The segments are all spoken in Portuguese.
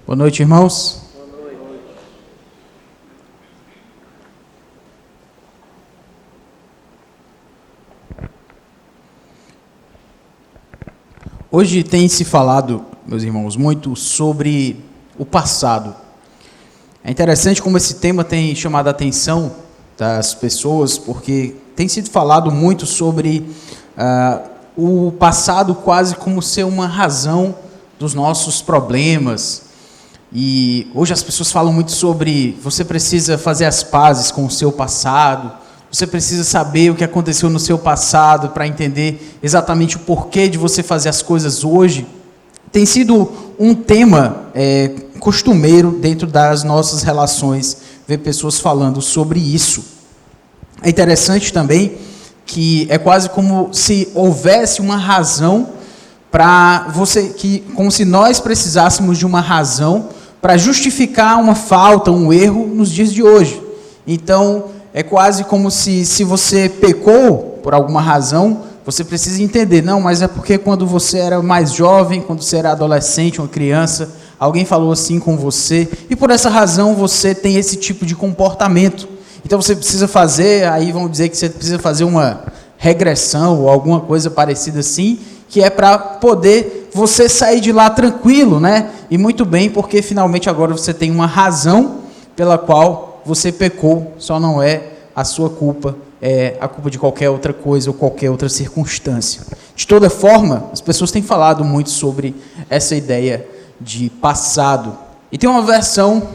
Boa noite, irmãos. Boa noite. Hoje tem se falado, meus irmãos, muito sobre o passado. É interessante como esse tema tem chamado a atenção das pessoas, porque tem sido falado muito sobre o passado quase como ser uma razão dos nossos problemas. E hoje as pessoas falam muito sobre você precisa fazer as pazes com o seu passado, você precisa saber o que aconteceu no seu passado para entender exatamente o porquê de você fazer as coisas hoje. Tem sido um tema costumeiro dentro das nossas relações, ver pessoas falando sobre isso. É interessante também que é quase como se houvesse uma razão para você, como se nós precisássemos de uma razão para justificar uma falta, um erro nos dias de hoje. Então, é quase como se você pecou por alguma razão, você precisa entender, não, mas é porque quando você era mais jovem, quando você era adolescente, uma criança, alguém falou assim com você, e por essa razão você tem esse tipo de comportamento. Então você precisa fazer, aí vão dizer que você precisa fazer uma regressão ou alguma coisa parecida assim, que é para poder você sair de lá tranquilo, né? E muito bem, porque finalmente agora você tem uma razão pela qual você pecou, só não é a sua culpa, é a culpa de qualquer outra coisa ou qualquer outra circunstância. De toda forma, as pessoas têm falado muito sobre essa ideia de passado. E tem uma versão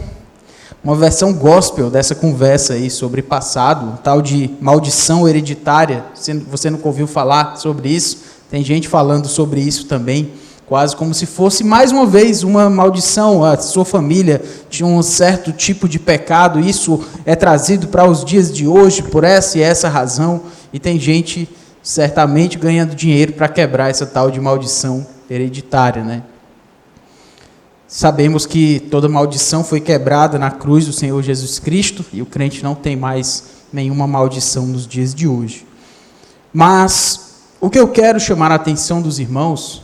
gospel dessa conversa aí sobre passado, um tal de maldição hereditária. Você nunca ouviu falar sobre isso? Tem gente falando sobre isso também, quase como se fosse, mais uma vez, uma maldição. A sua família tinha um certo tipo de pecado, isso é trazido para os dias de hoje por essa e essa razão, e tem gente, certamente, ganhando dinheiro para quebrar essa tal de maldição hereditária, né? Sabemos que toda maldição foi quebrada na cruz do Senhor Jesus Cristo, e o crente não tem mais nenhuma maldição nos dias de hoje. Mas o que eu quero chamar a atenção dos irmãos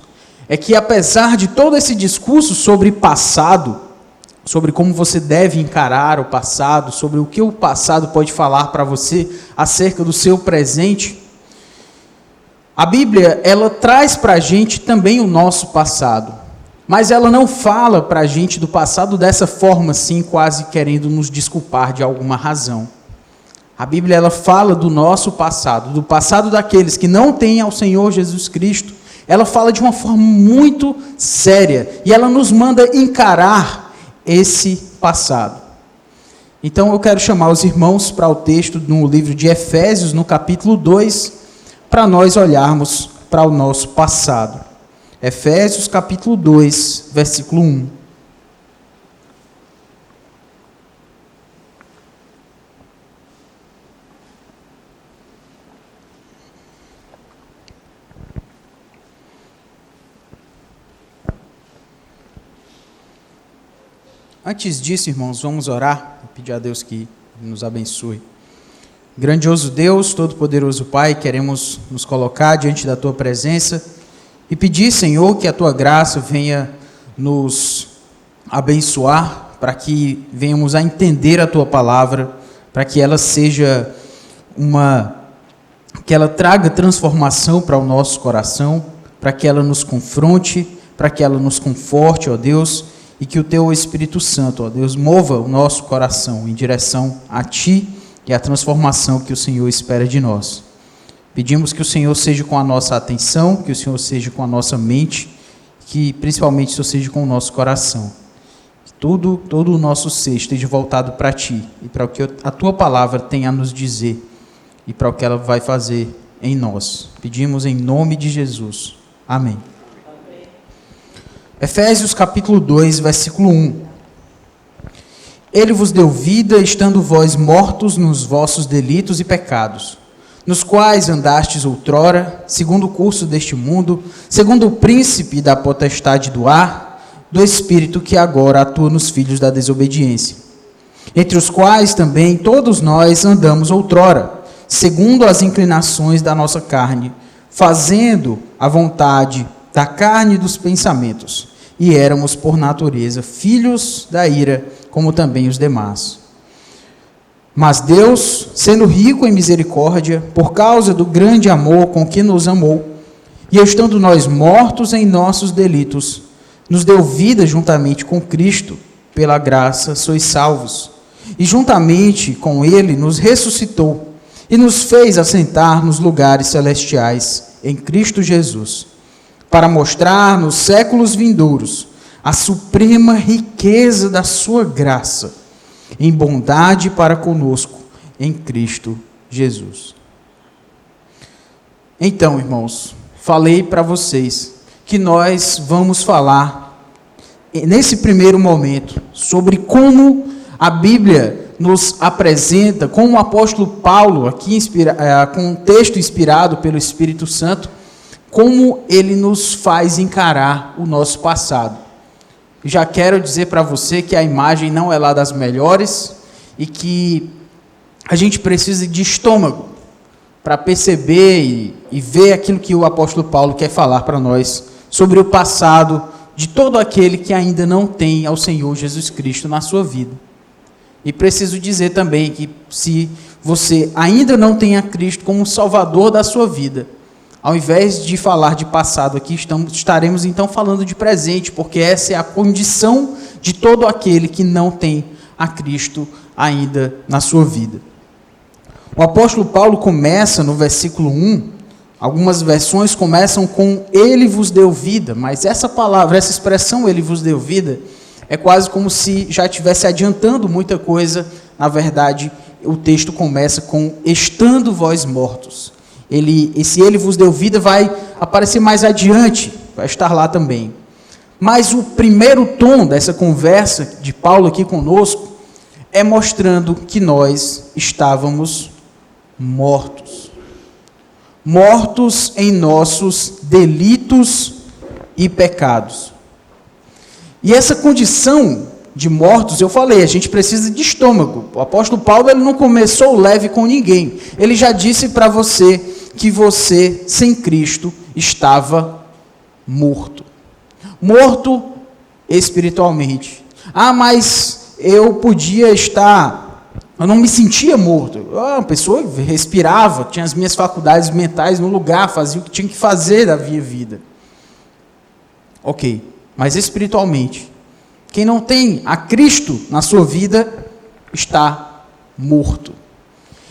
é que, apesar de todo esse discurso sobre passado, sobre como você deve encarar o passado, sobre o que o passado pode falar para você acerca do seu presente, a Bíblia, ela traz para a gente também o nosso passado, mas ela não fala para a gente do passado dessa forma assim, quase querendo nos desculpar de alguma razão. A Bíblia, ela fala do nosso passado, do passado daqueles que não têm ao Senhor Jesus Cristo. Ela fala de uma forma muito séria e ela nos manda encarar esse passado. Então eu quero chamar os irmãos para o texto no livro de Efésios, no capítulo 2, para nós olharmos para o nosso passado. Efésios capítulo 2, versículo 1. Antes disso, irmãos, vamos orar e pedir a Deus que nos abençoe. Grandioso Deus, todo-poderoso Pai, queremos nos colocar diante da Tua presença e pedir, Senhor, que a Tua graça venha nos abençoar, para que venhamos a entender a Tua palavra, para que ela seja que ela traga transformação para o nosso coração, para que ela nos confronte, para que ela nos conforte, ó Deus, e que o Teu Espírito Santo, ó Deus, mova o nosso coração em direção a Ti e à transformação que o Senhor espera de nós. Pedimos que o Senhor seja com a nossa atenção, que o Senhor seja com a nossa mente, que principalmente o Senhor seja com o nosso coração. Que todo o nosso ser esteja voltado para Ti e para o que a Tua palavra tem a nos dizer e para o que ela vai fazer em nós. Pedimos em nome de Jesus. Amém. Efésios capítulo 2, versículo 1. Ele vos deu vida, estando vós mortos nos vossos delitos e pecados, nos quais andastes outrora, segundo o curso deste mundo, segundo o príncipe da potestade do ar, do espírito que agora atua nos filhos da desobediência, entre os quais também todos nós andamos outrora, segundo as inclinações da nossa carne, fazendo a vontade da carne e dos pensamentos. e éramos, por natureza, filhos da ira, como também os demais. Mas Deus, sendo rico em misericórdia, por causa do grande amor com que nos amou, e estando nós mortos em nossos delitos, nos deu vida juntamente com Cristo, pela graça sois salvos, e juntamente com Ele nos ressuscitou, e nos fez assentar nos lugares celestiais, em Cristo Jesus, para mostrar nos séculos vindouros a suprema riqueza da sua graça, em bondade para conosco, em Cristo Jesus. Então, irmãos, falei para vocês que nós vamos falar, nesse primeiro momento, sobre como a Bíblia nos apresenta, como o apóstolo Paulo, aqui com um texto inspirado pelo Espírito Santo, como ele nos faz encarar o nosso passado. Já quero dizer para você que a imagem não é lá das melhores e que a gente precisa de estômago para perceber e ver aquilo que o apóstolo Paulo quer falar para nós sobre o passado de todo aquele que ainda não tem ao Senhor Jesus Cristo na sua vida. E preciso dizer também que se você ainda não tem a Cristo como Salvador da sua vida, ao invés de falar de passado aqui, estaremos então falando de presente, porque essa é a condição de todo aquele que não tem a Cristo ainda na sua vida. O apóstolo Paulo começa no versículo 1, algumas versões começam com Ele vos deu vida, mas essa palavra, essa expressão Ele vos deu vida, é quase como se já estivesse adiantando muita coisa. Na verdade, o texto começa com estando vós mortos. Esse Ele vos deu vida vai aparecer mais adiante, vai estar lá também. Mas o primeiro tom dessa conversa de Paulo aqui conosco é mostrando que nós estávamos mortos. Mortos em nossos delitos e pecados. E essa condição de mortos, eu falei, a gente precisa de estômago. O apóstolo Paulo ele não começou leve com ninguém. Ele já disse para você que você, sem Cristo, estava morto. Morto espiritualmente. Ah, mas eu não me sentia morto. A pessoa respirava, tinha as minhas faculdades mentais no lugar, fazia o que tinha que fazer da minha vida. Ok, mas espiritualmente, quem não tem a Cristo na sua vida, está morto.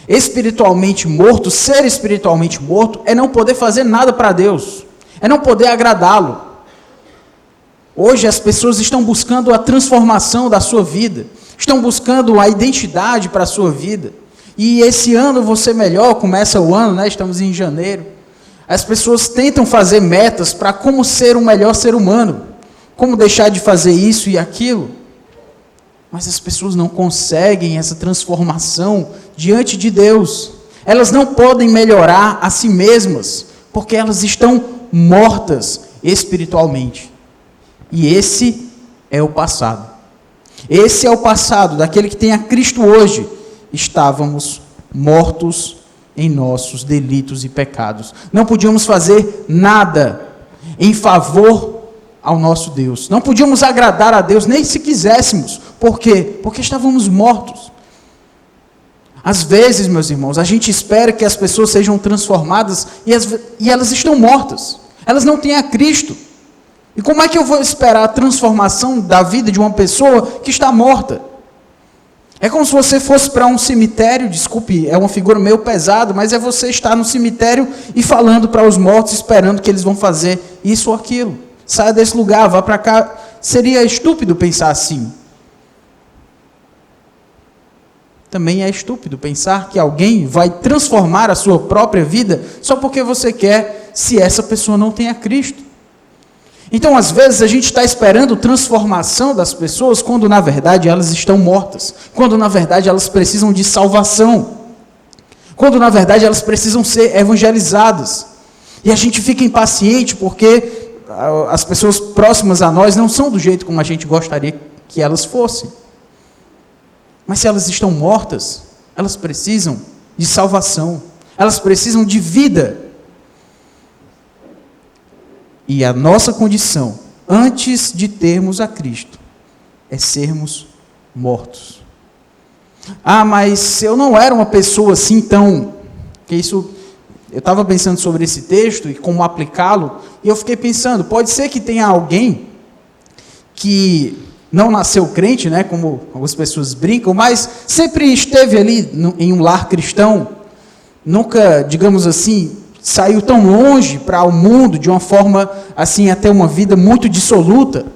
Espiritualmente morto, ser espiritualmente morto, é não poder fazer nada para Deus, é não poder agradá-lo. Hoje as pessoas estão buscando a transformação da sua vida, estão buscando a identidade para a sua vida, e esse ano você melhor, começa o ano, né? Estamos em janeiro, as pessoas tentam fazer metas para como ser um melhor ser humano, como deixar de fazer isso e aquilo, mas as pessoas não conseguem essa transformação diante de Deus. Elas não podem melhorar a si mesmas, porque elas estão mortas espiritualmente. E esse é o passado. Esse é o passado daquele que tem a Cristo hoje. Estávamos mortos em nossos delitos e pecados. Não podíamos fazer nada em favor ao nosso Deus. Não podíamos agradar a Deus, nem se quiséssemos. Por quê? Porque estávamos mortos. Às vezes, meus irmãos, a gente espera que as pessoas sejam transformadas e elas estão mortas. Elas não têm a Cristo. E como é que eu vou esperar a transformação da vida de uma pessoa que está morta? É como se você fosse para um cemitério, desculpe, é uma figura meio pesada, mas é você estar no cemitério e falando para os mortos, esperando que eles vão fazer isso ou aquilo. Saia desse lugar, vá para cá. Seria estúpido pensar assim. Também é estúpido pensar que alguém vai transformar a sua própria vida só porque você quer, se essa pessoa não tem a Cristo. Então, às vezes, a gente está esperando transformação das pessoas, quando, na verdade, elas estão mortas. Quando, na verdade, elas precisam de salvação. Quando, na verdade, elas precisam ser evangelizadas. E a gente fica impaciente porque as pessoas próximas a nós não são do jeito como a gente gostaria que elas fossem. Mas se elas estão mortas, elas precisam de salvação. Elas precisam de vida. E a nossa condição antes de termos a Cristo, é sermos mortos. Ah, mas eu não era uma pessoa assim tão... Eu estava pensando sobre esse texto e como aplicá-lo, e eu fiquei pensando, pode ser que tenha alguém que não nasceu crente, né, como algumas pessoas brincam, mas sempre esteve ali em um lar cristão, nunca, digamos assim, saiu tão longe para o mundo de uma forma assim, até uma vida muito dissoluta.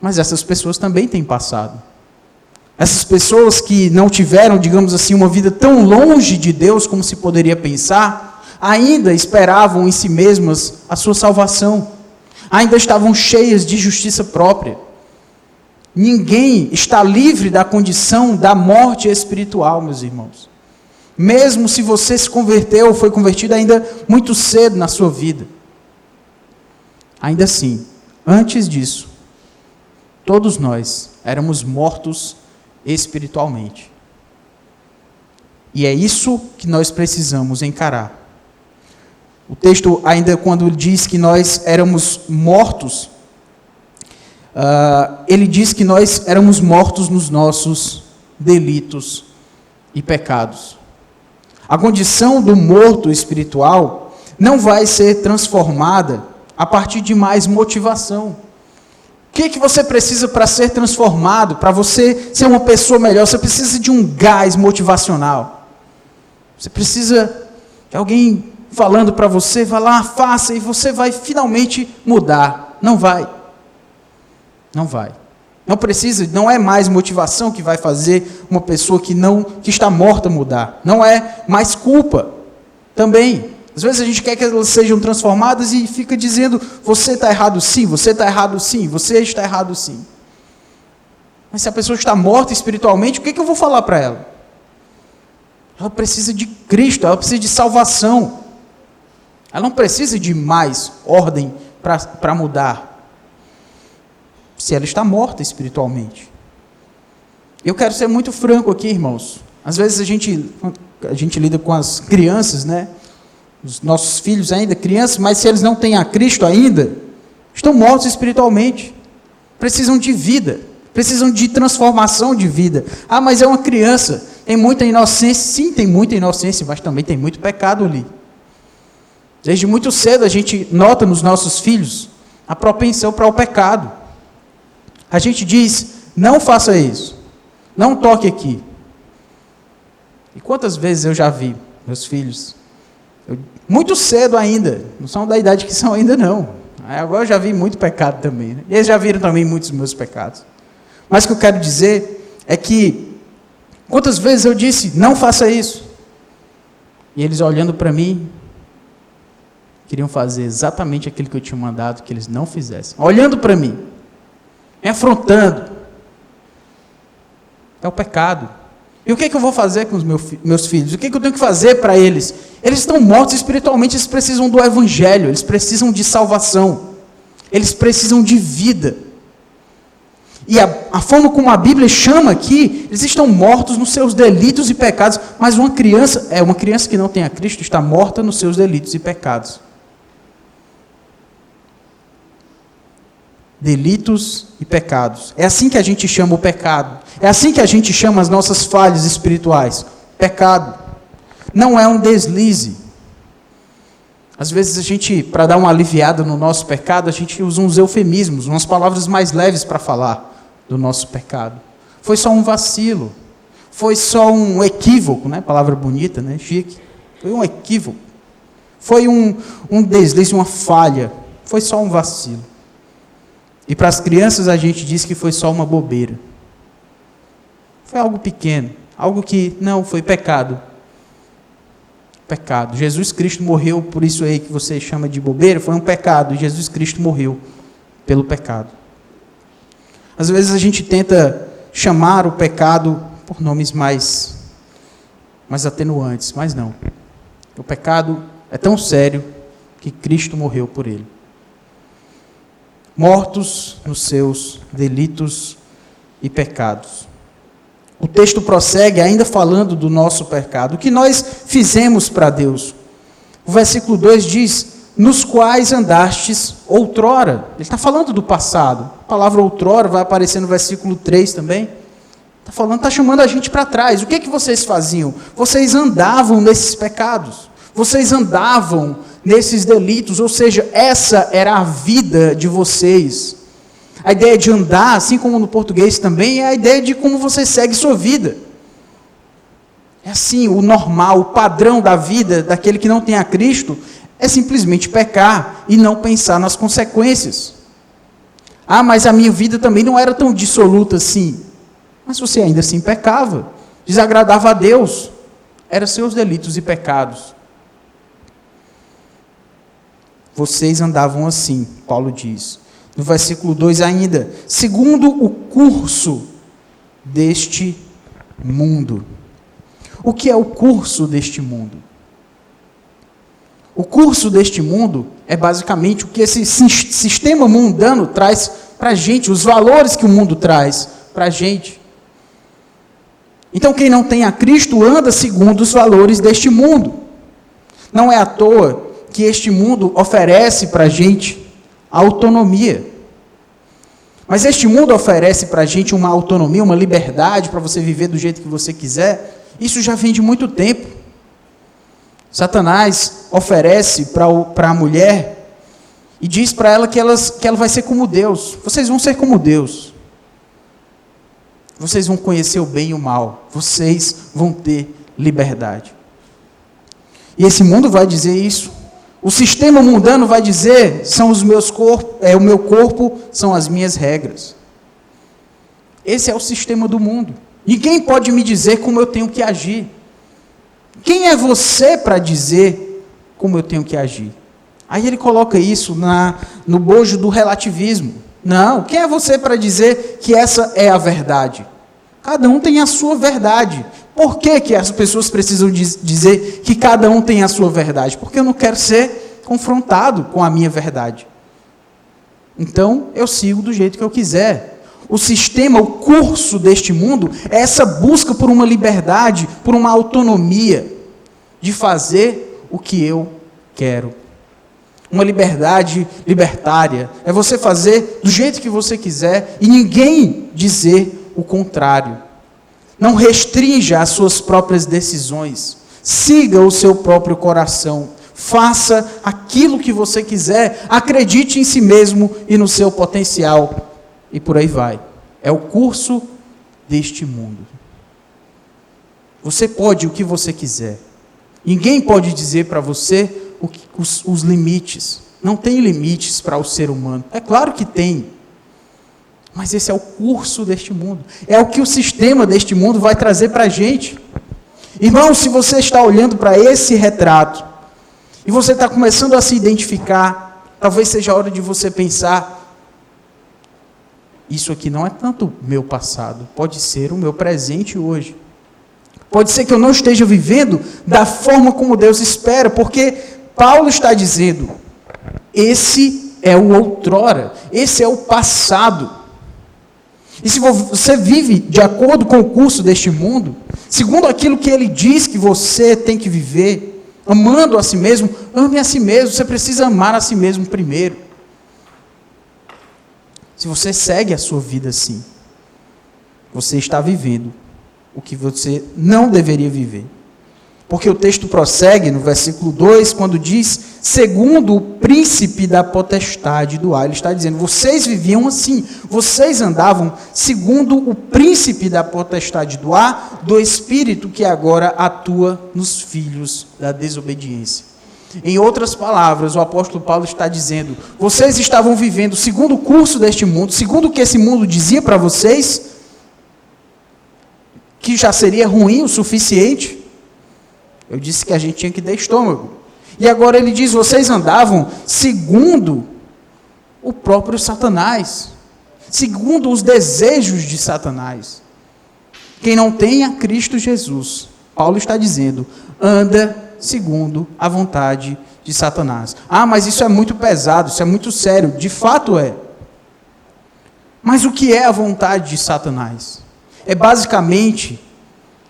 Mas essas pessoas também têm passado. Essas pessoas que não tiveram, digamos assim, uma vida tão longe de Deus como se poderia pensar, ainda esperavam em si mesmas a sua salvação. Ainda estavam cheias de justiça própria. Ninguém está livre da condição da morte espiritual, meus irmãos. Mesmo se você se converteu ou foi convertido ainda muito cedo na sua vida. Ainda assim, antes disso, todos nós éramos mortos espiritualmente. E é isso que nós precisamos encarar. O texto, ainda quando diz que nós éramos mortos, ele diz que nós éramos mortos nos nossos delitos e pecados. A condição do morto espiritual não vai ser transformada a partir de mais motivação. O que você precisa para ser transformado, para você ser uma pessoa melhor? Você precisa de um gás motivacional. Você precisa de alguém falando para você, vai lá, faça, e você vai finalmente mudar. Não vai. Não vai. Não precisa, não é mais motivação que vai fazer uma pessoa que está morta mudar. Não é mais culpa também. Às vezes a gente quer que elas sejam transformadas e fica dizendo, você está errado sim, você está errado sim, você está errado sim. Mas se a pessoa está morta espiritualmente, o que eu vou falar para ela? Ela precisa de Cristo, ela precisa de salvação. Ela não precisa de mais ordem para mudar. Se ela está morta espiritualmente. Eu quero ser muito franco aqui, irmãos. Às vezes a gente lida com as crianças, né? Os nossos filhos ainda crianças, mas se eles não têm a Cristo ainda, estão mortos espiritualmente. Precisam de vida. Precisam de transformação de vida. Ah, mas é uma criança. Tem muita inocência. Sim, tem muita inocência, mas também tem muito pecado ali. Desde muito cedo a gente nota nos nossos filhos a propensão para o pecado. A gente diz, não faça isso, não toque aqui. E quantas vezes eu já vi meus filhos, muito cedo ainda, não são da idade que são ainda não. Agora eu já vi muito pecado também, né? E eles já viram também muitos dos meus pecados. Mas o que eu quero dizer é que, quantas vezes eu disse, não faça isso. E eles olhando para mim, queriam fazer exatamente aquilo que eu tinha mandado que eles não fizessem. Olhando para mim. Me afrontando. É o pecado. E o que eu vou fazer com os meus filhos? O que eu tenho que fazer para eles? Eles estão mortos espiritualmente, eles precisam do Evangelho, eles precisam de salvação, eles precisam de vida. E a forma como a Bíblia chama aqui, eles estão mortos nos seus delitos e pecados, mas uma criança que não tem a Cristo, está morta nos seus delitos e pecados. Delitos e pecados. É assim que a gente chama o pecado. É assim que a gente chama as nossas falhas espirituais. Pecado. Não é um deslize. Às vezes a gente, para dar uma aliviada no nosso pecado, a gente usa uns eufemismos, umas palavras mais leves para falar do nosso pecado. Foi só um vacilo. Foi só um equívoco, né? Palavra bonita, né? Chique. Foi um equívoco. Foi um deslize, uma falha. Foi só um vacilo. E para as crianças a gente diz que foi só uma bobeira. Foi algo pequeno, algo que não foi pecado. Pecado. Jesus Cristo morreu por isso aí que você chama de bobeira, foi um pecado. E Jesus Cristo morreu pelo pecado. Às vezes a gente tenta chamar o pecado por nomes mais atenuantes, mas não. O pecado é tão sério que Cristo morreu por ele. Mortos nos seus delitos e pecados. O texto prossegue ainda falando do nosso pecado. O que nós fizemos para Deus? O versículo 2 diz, nos quais andastes outrora. Ele está falando do passado. A palavra outrora vai aparecer no versículo 3 também. Está chamando a gente para trás. O que vocês faziam? Vocês andavam nesses pecados. Vocês andavam nesses delitos. Ou seja, essa era a vida de vocês. A ideia de andar, assim como no português também, é a ideia de como você segue sua vida. É assim, o normal, o padrão da vida daquele que não tem a Cristo é simplesmente pecar e não pensar nas consequências. Ah, mas a minha vida também não era tão dissoluta assim. Mas você ainda assim pecava, desagradava a Deus. Eram seus delitos e pecados. Vocês andavam assim, Paulo diz. No versículo 2 ainda, segundo o curso deste mundo. O que é o curso deste mundo? O curso deste mundo é basicamente o que esse sistema mundano traz para a gente, os valores que o mundo traz para a gente. Então, quem não tem a Cristo anda segundo os valores deste mundo. Não é à toa que este mundo oferece para a gente autonomia. Mas este mundo oferece para a gente uma autonomia, uma liberdade para você viver do jeito que você quiser. Isso já vem de muito tempo. Satanás oferece para a mulher e diz para ela que ela vai ser como Deus. Vocês vão ser como Deus. Vocês vão conhecer o bem e o mal. Vocês vão ter liberdade. E esse mundo vai dizer isso. O sistema mundano vai dizer, são os meus corpos, o meu corpo, são as minhas regras. Esse é o sistema do mundo. Ninguém pode me dizer como eu tenho que agir. Quem é você para dizer como eu tenho que agir? Aí ele coloca isso no bojo do relativismo. Não, quem é você para dizer que essa é a verdade? Cada um tem a sua verdade. Por que as pessoas precisam dizer que cada um tem a sua verdade? Porque eu não quero ser confrontado com a minha verdade. Então, eu sigo do jeito que eu quiser. O sistema, o curso deste mundo, é essa busca por uma liberdade, por uma autonomia, de fazer o que eu quero. Uma liberdade libertária. É você fazer do jeito que você quiser e ninguém dizer o contrário. Não restrinja as suas próprias decisões. Siga o seu próprio coração. Faça aquilo que você quiser. Acredite em si mesmo e no seu potencial. E por aí vai. É o curso deste mundo. Você pode o que você quiser. Ninguém pode dizer para você os limites. Não tem limites para o ser humano. É claro que tem. Mas esse é o curso deste mundo. É o que o sistema deste mundo vai trazer para a gente. Irmão, se você está olhando para esse retrato, e você está começando a se identificar, talvez seja a hora de você pensar, isso aqui não é tanto meu passado, pode ser o meu presente hoje. Pode ser que eu não esteja vivendo da forma como Deus espera, porque Paulo está dizendo, esse é o outrora, esse é o passado. E se você vive de acordo com o curso deste mundo, segundo aquilo que ele diz que você tem que viver, amando a si mesmo, ame a si mesmo, você precisa amar a si mesmo primeiro. Se você segue a sua vida assim, você está vivendo o que você não deveria viver. Porque o texto prossegue no versículo 2, quando diz, segundo o príncipe da potestade do ar. Ele está dizendo, vocês viviam assim, vocês andavam segundo o príncipe da potestade do ar, do espírito que agora atua nos filhos da desobediência. Em outras palavras, o apóstolo Paulo está dizendo, vocês estavam vivendo segundo o curso deste mundo, segundo o que esse mundo dizia para vocês, que já seria ruim o suficiente. Eu disse que a gente tinha que ter estômago. E agora ele diz, vocês andavam segundo o próprio Satanás. Segundo os desejos de Satanás. Quem não tem a Cristo Jesus, Paulo está dizendo, anda segundo a vontade de Satanás. Ah, mas isso é muito pesado, isso é muito sério. De fato é. Mas o que é a vontade de Satanás? É basicamente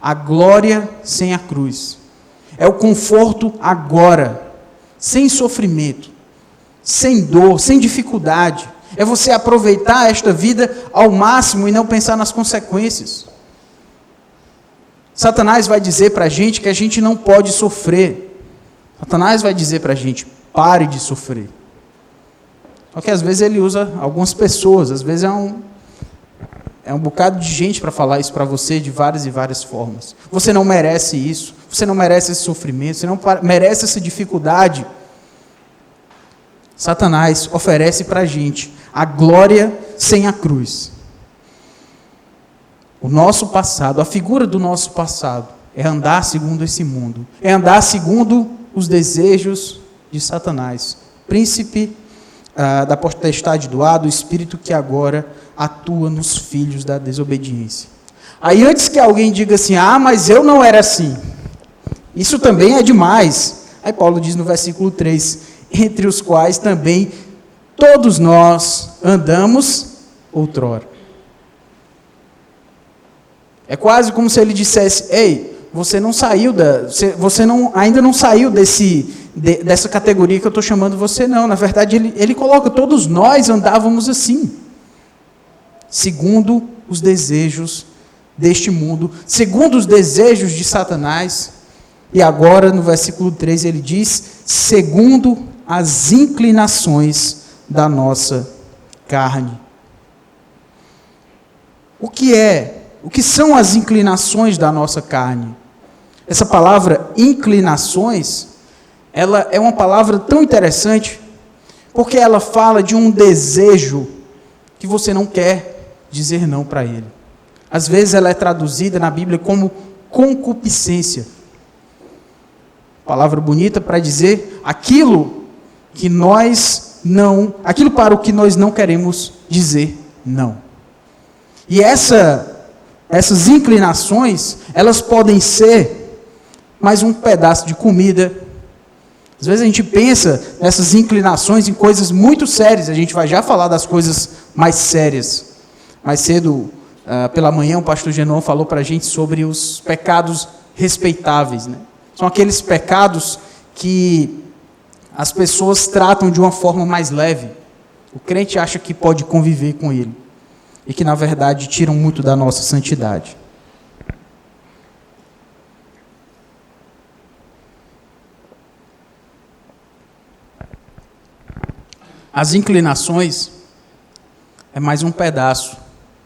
a glória sem a cruz. É o conforto agora, sem sofrimento. sem dor, sem dificuldade. É você aproveitar esta vida ao máximo e não pensar nas consequências. Satanás vai dizer para a gente que a gente não pode sofrer. Satanás vai dizer para a gente, pare de sofrer. Só que às vezes ele usa algumas pessoas, às vezes é um bocado de gente para falar isso para você de várias e várias formas. Você não merece isso, você não merece esse sofrimento, você não merece essa dificuldade. Satanás oferece para a gente a glória sem a cruz. O nosso passado, a figura do nosso passado, é andar segundo esse mundo, é andar segundo os desejos de Satanás, príncipe da potestade do ar, do espírito que agora atua nos filhos da desobediência. Aí antes que alguém diga assim, mas eu não era assim, isso também é demais. Aí Paulo diz no versículo 3, entre os quais também todos nós andamos outrora. É quase como se ele dissesse, ei, você não saiu ainda não saiu dessa categoria que eu estou chamando você, não. Na verdade, ele coloca, todos nós andávamos assim, segundo os desejos deste mundo, segundo os desejos de Satanás. E agora, no versículo 3, ele diz, segundo as inclinações da nossa carne. O que são as inclinações da nossa carne? Essa palavra inclinações, ela é uma palavra tão interessante, porque ela fala de um desejo que você não quer dizer não para ele. Às vezes ela é traduzida na Bíblia como concupiscência. Palavra bonita para dizer aquilo para o que nós não queremos dizer não. E essas inclinações, elas podem ser mais um pedaço de comida. Às vezes a gente pensa nessas inclinações em coisas muito sérias. A gente vai já falar das coisas mais sérias. Mais cedo, pela manhã, o pastor Genon falou para a gente sobre os pecados respeitáveis, né? São aqueles pecados que as pessoas tratam de uma forma mais leve. O crente acha que pode conviver com ele. E que, na verdade, tiram muito da nossa santidade. As inclinações é mais um pedaço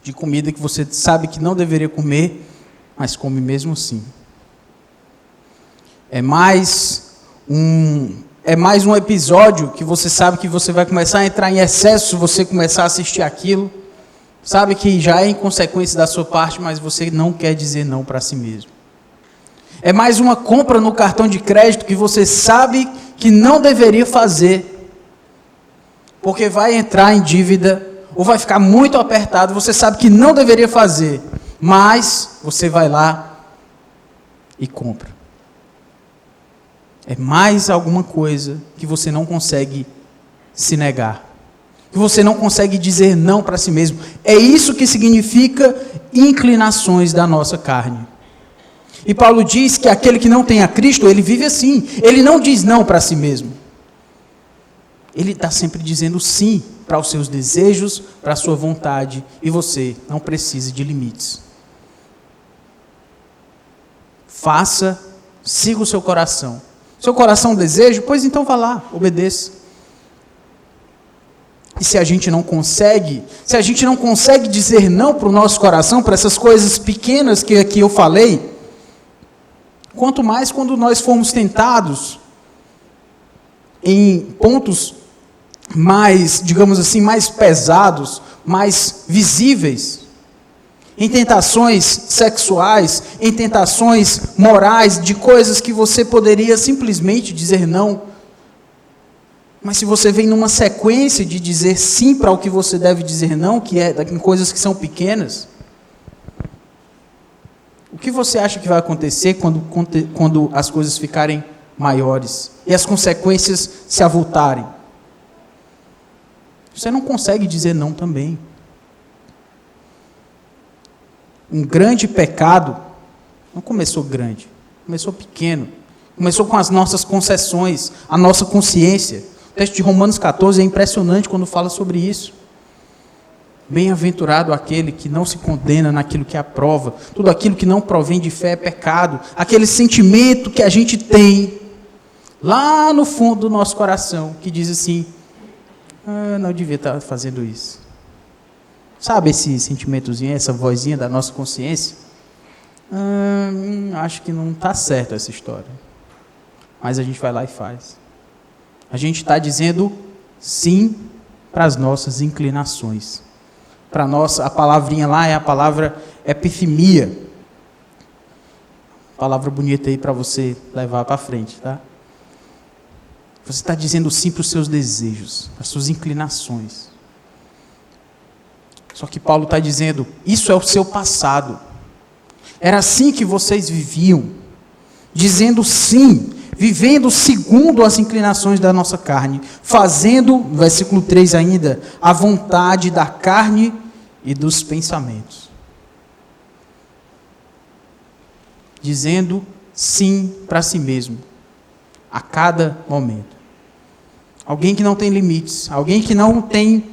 de comida que você sabe que não deveria comer, mas come mesmo assim. É mais um episódio que você sabe que você vai começar a entrar em excesso se você começar a assistir aquilo. Sabe que já é inconsequência da sua parte, mas você não quer dizer não para si mesmo. É mais uma compra no cartão de crédito que você sabe que não deveria fazer, porque vai entrar em dívida, ou vai ficar muito apertado, você sabe que não deveria fazer, mas você vai lá e compra. É mais alguma coisa que você não consegue se negar, que você não consegue dizer não para si mesmo. É isso que significa inclinações da nossa carne. E Paulo diz que aquele que não tem a Cristo, ele vive assim. Ele não diz não para si mesmo. Ele está sempre dizendo sim para os seus desejos, para a sua vontade. E você não precisa de limites. Siga o seu coração. Seu coração deseja, pois então vá lá, obedeça. E se a gente não consegue dizer não para o nosso coração, para essas coisas pequenas que aqui eu falei, quanto mais quando nós formos tentados em pontos mais, digamos assim, mais pesados, mais visíveis, em tentações sexuais, em tentações morais, de coisas que você poderia simplesmente dizer não. Mas se você vem numa sequência de dizer sim para o que você deve dizer não, que é em coisas que são pequenas, o que você acha que vai acontecer quando as coisas ficarem maiores e as consequências se avultarem? Você não consegue dizer não também. Um grande pecado não começou grande, começou pequeno, começou com as nossas concessões, a nossa consciência. O texto de Romanos 14 é impressionante quando fala sobre isso. Bem-aventurado aquele que não se condena naquilo que aprova. Tudo aquilo que não provém de fé é pecado. Aquele sentimento que a gente tem lá no fundo do nosso coração, que diz assim, não devia estar fazendo isso. Sabe esse sentimentozinho, essa vozinha da nossa consciência? Acho que não está certo essa história. Mas a gente vai lá e faz. A gente está dizendo sim para as nossas inclinações. Para nós, a palavrinha lá é a palavra epifemia. Palavra bonita aí para você levar para frente, tá? Você está dizendo sim para os seus desejos, para as suas inclinações. Só que Paulo está dizendo, isso é o seu passado. Era assim que vocês viviam, dizendo sim, vivendo segundo as inclinações da nossa carne, fazendo, versículo 3 ainda, a vontade da carne e dos pensamentos. Dizendo sim para si mesmo, a cada momento. Alguém que não tem limites, alguém que não tem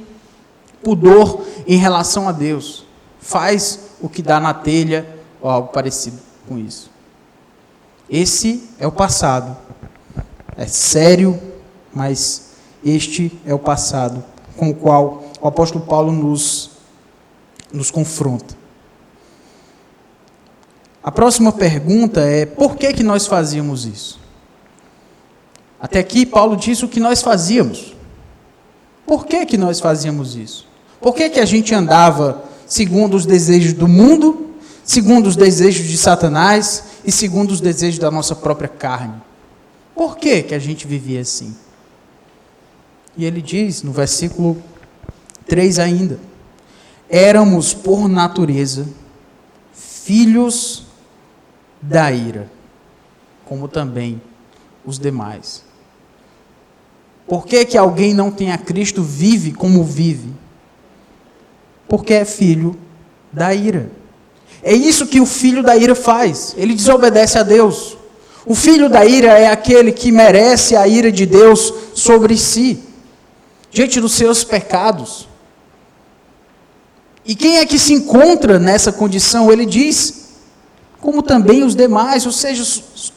pudor em relação a Deus, faz o que dá na telha ou algo parecido com isso. Esse é o passado. É sério, mas este é o passado com o qual o apóstolo Paulo nos confronta. A próxima pergunta é: por que nós fazíamos isso? Até aqui Paulo disse o que nós fazíamos. Por que nós fazíamos isso? Por que a gente andava segundo os desejos do mundo, segundo os desejos de Satanás e segundo os desejos da nossa própria carne? Por que a gente vivia assim? E ele diz no versículo 3 ainda: éramos por natureza filhos da ira, como também os demais. Por que alguém não tem a Cristo vive como vive? Porque é filho da ira. É isso que o filho da ira faz. Ele desobedece a Deus. O filho da ira é aquele que merece a ira de Deus sobre si, diante dos seus pecados. E quem é que se encontra nessa condição? Ele diz, como também os demais, ou seja,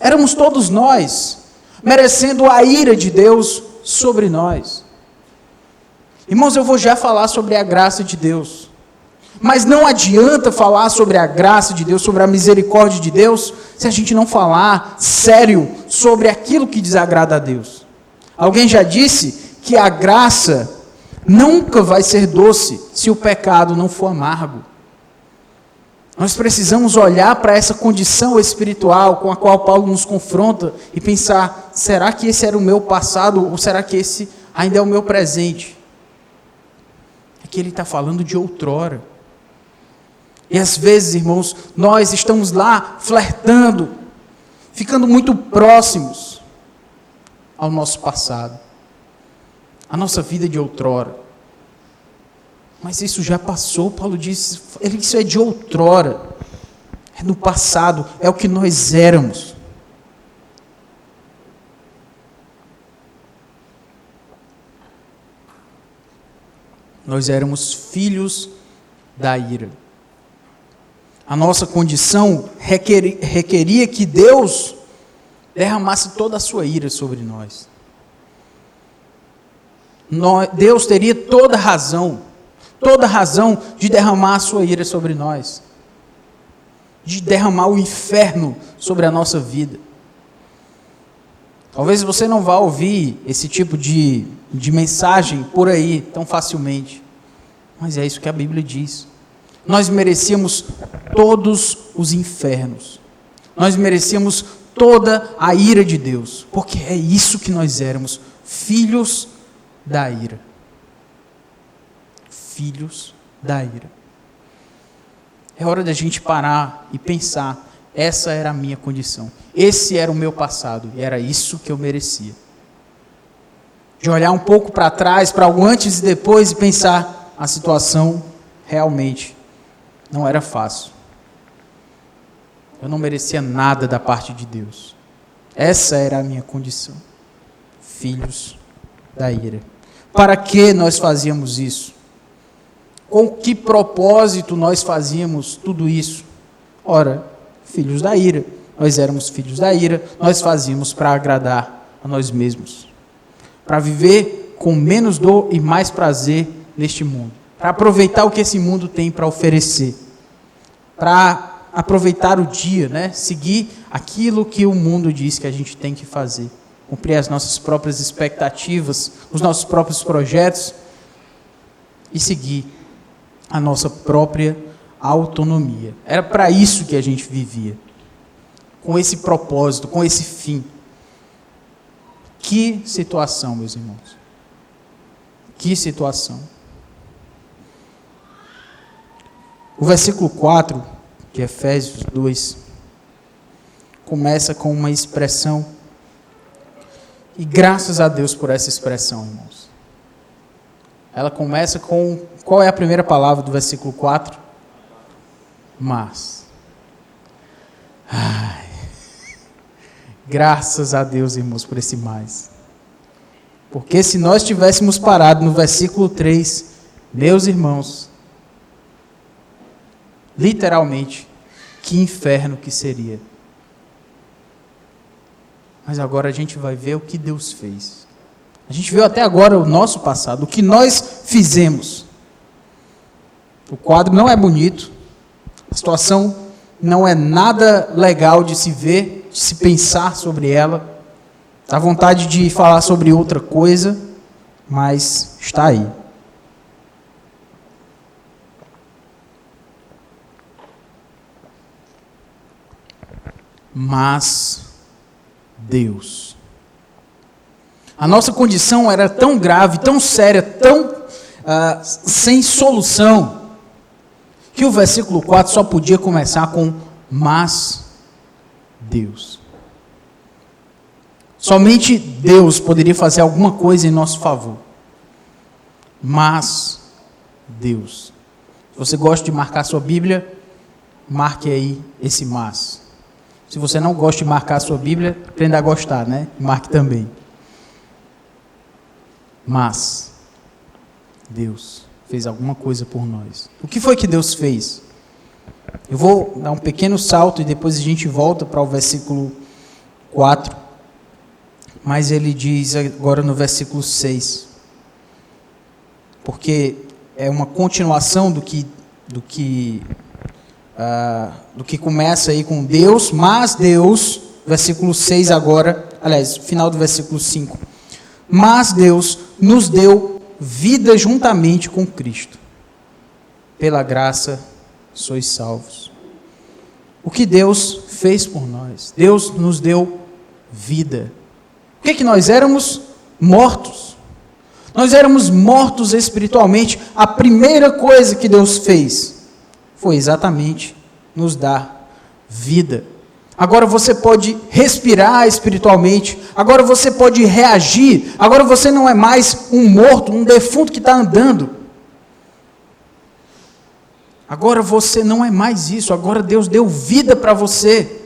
éramos todos nós, merecendo a ira de Deus sobre nós. Irmãos, eu vou já falar sobre a graça de Deus. Mas não adianta falar sobre a graça de Deus, sobre a misericórdia de Deus, se a gente não falar sério sobre aquilo que desagrada a Deus. Alguém já disse que a graça nunca vai ser doce se o pecado não for amargo. Nós precisamos olhar para essa condição espiritual com a qual Paulo nos confronta e pensar, será que esse era o meu passado ou será que esse ainda é o meu presente? Aqui ele está falando de outrora. E às vezes, irmãos, nós estamos lá flertando, ficando muito próximos ao nosso passado, à nossa vida de outrora. Mas isso já passou, Paulo disse, isso é de outrora, é do passado, é o que nós éramos. Nós éramos filhos da ira. A nossa condição requeria que Deus derramasse toda a sua ira sobre nós. Deus teria toda razão de derramar a sua ira sobre nós, de derramar o inferno sobre a nossa vida. Talvez você não vá ouvir esse tipo de mensagem por aí tão facilmente, mas é isso que a Bíblia diz. Nós merecíamos todos os infernos, nós merecíamos toda a ira de Deus, porque é isso que nós éramos, filhos da ira. Filhos da ira. É hora da gente parar e pensar, essa era a minha condição, esse era o meu passado, e era isso que eu merecia. De olhar um pouco para trás, para o antes e depois, e pensar, a situação realmente não era fácil. Eu não merecia nada da parte de Deus. Essa era a minha condição. Filhos da ira. Para que nós fazíamos isso? Com que propósito nós fazíamos tudo isso? Ora, filhos da ira. Nós éramos filhos da ira, nós fazíamos para agradar a nós mesmos. Para viver com menos dor e mais prazer neste mundo. Para aproveitar o que esse mundo tem para oferecer. Para aproveitar o dia, né? Seguir aquilo que o mundo diz que a gente tem que fazer. Cumprir as nossas próprias expectativas, os nossos próprios projetos e seguir a nossa própria autonomia. Era para isso que a gente vivia. Com esse propósito, com esse fim. Que situação, meus irmãos. Que situação. O versículo 4 de Efésios 2 começa com uma expressão, e graças a Deus por essa expressão, irmãos. Ela começa com, qual é a primeira palavra do versículo 4? Mas. Ai, graças a Deus, irmãos, por esse mais. Porque se nós tivéssemos parado no versículo 3, meus irmãos, literalmente, que inferno que seria. Mas agora a gente vai ver o que Deus fez. A gente viu até agora o nosso passado, o que nós fizemos. O quadro não é bonito, a situação não é nada legal de se ver, de se pensar sobre ela. Dá vontade de falar sobre outra coisa, mas está aí. Mas Deus. A nossa condição era tão grave, tão séria, tão sem solução, que o versículo 4 só podia começar com mas Deus. Somente Deus poderia fazer alguma coisa em nosso favor. Mas Deus. Se você gosta de marcar sua Bíblia, marque aí esse mas. Se você não gosta de marcar sua Bíblia, aprenda a gostar, né? Marque também. Mas Deus fez alguma coisa por nós. O que foi que Deus fez? Eu vou dar um pequeno salto e depois a gente volta para o versículo 4. Mas ele diz agora no versículo 6. Porque é uma continuação do que começa aí com Deus, mas Deus, versículo 6 agora, aliás, final do versículo 5. Mas Deus nos deu vida juntamente com Cristo. Pela graça sois salvos. O que Deus fez por nós? Deus nos deu vida. O que nós éramos? Mortos. Nós éramos mortos espiritualmente. A primeira coisa que Deus fez foi exatamente nos dar vida. Agora você pode respirar espiritualmente. Agora você pode reagir. Agora você não é mais um morto, um defunto que está andando. Agora você não é mais isso. Agora Deus deu vida para você.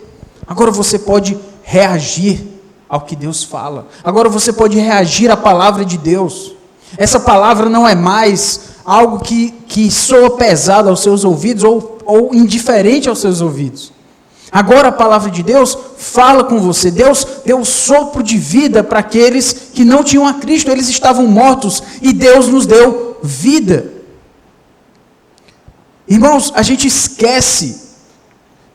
Agora você pode reagir ao que Deus fala. Agora você pode reagir à palavra de Deus. Essa palavra não é mais algo que soa pesado aos seus ouvidos ou indiferente aos seus ouvidos. Agora a palavra de Deus fala com você. Deus deu um sopro de vida para aqueles que não tinham a Cristo. Eles estavam mortos e Deus nos deu vida. Irmãos, a gente esquece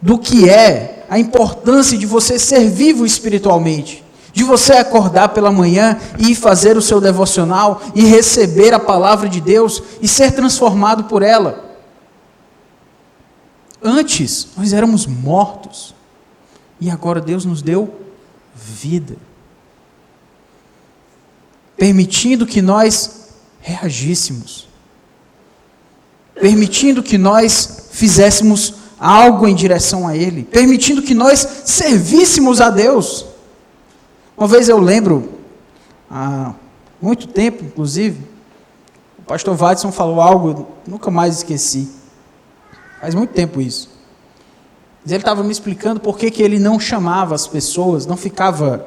do que é a importância de você ser vivo espiritualmente. De você acordar pela manhã e fazer o seu devocional e receber a palavra de Deus e ser transformado por ela. Antes, nós éramos mortos. E agora Deus nos deu vida. Permitindo que nós reagíssemos. Permitindo que nós fizéssemos algo em direção a Ele. Permitindo que nós servíssemos a Deus. Uma vez eu lembro, há muito tempo, inclusive, o pastor Watson falou algo, nunca mais esqueci. Faz muito tempo isso. Mas ele estava me explicando por que ele não chamava as pessoas, não ficava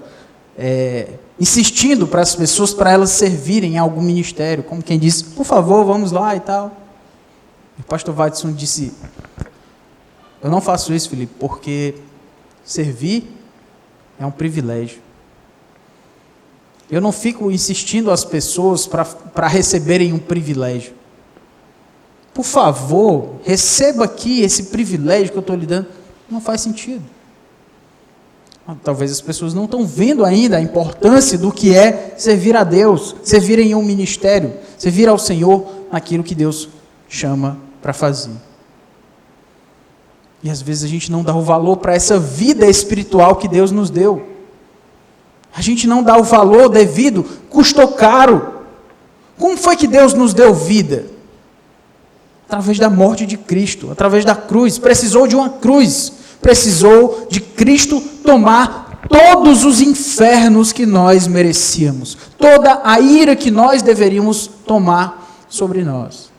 insistindo para as pessoas, para elas servirem em algum ministério, como quem diz, por favor, vamos lá e tal. O pastor Watson disse, eu não faço isso, Felipe, porque servir é um privilégio. Eu não fico insistindo às pessoas para receberem um privilégio. Por favor, receba aqui esse privilégio que eu estou lhe dando. Não faz sentido. Talvez as pessoas não estão vendo ainda a importância do que é servir a Deus, servir em um ministério, servir ao Senhor naquilo que Deus chama para fazer. E às vezes a gente não dá o valor para essa vida espiritual que Deus nos deu. A gente não dá o valor devido, custou caro. Como foi que Deus nos deu vida? Através da morte de Cristo, através da cruz. Precisou de uma cruz, precisou de Cristo tomar todos os infernos que nós merecíamos, toda a ira que nós deveríamos tomar sobre nós.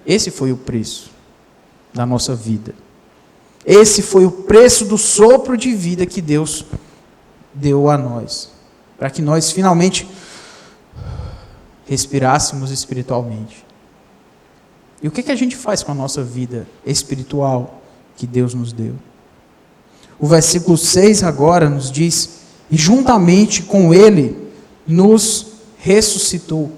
Esse foi o preço da nossa vida. Esse foi o preço do sopro de vida que Deus deu a nós, para que nós finalmente respirássemos espiritualmente. E o que a gente faz com a nossa vida espiritual que Deus nos deu? O versículo 6 agora nos diz, e juntamente com Ele nos ressuscitou.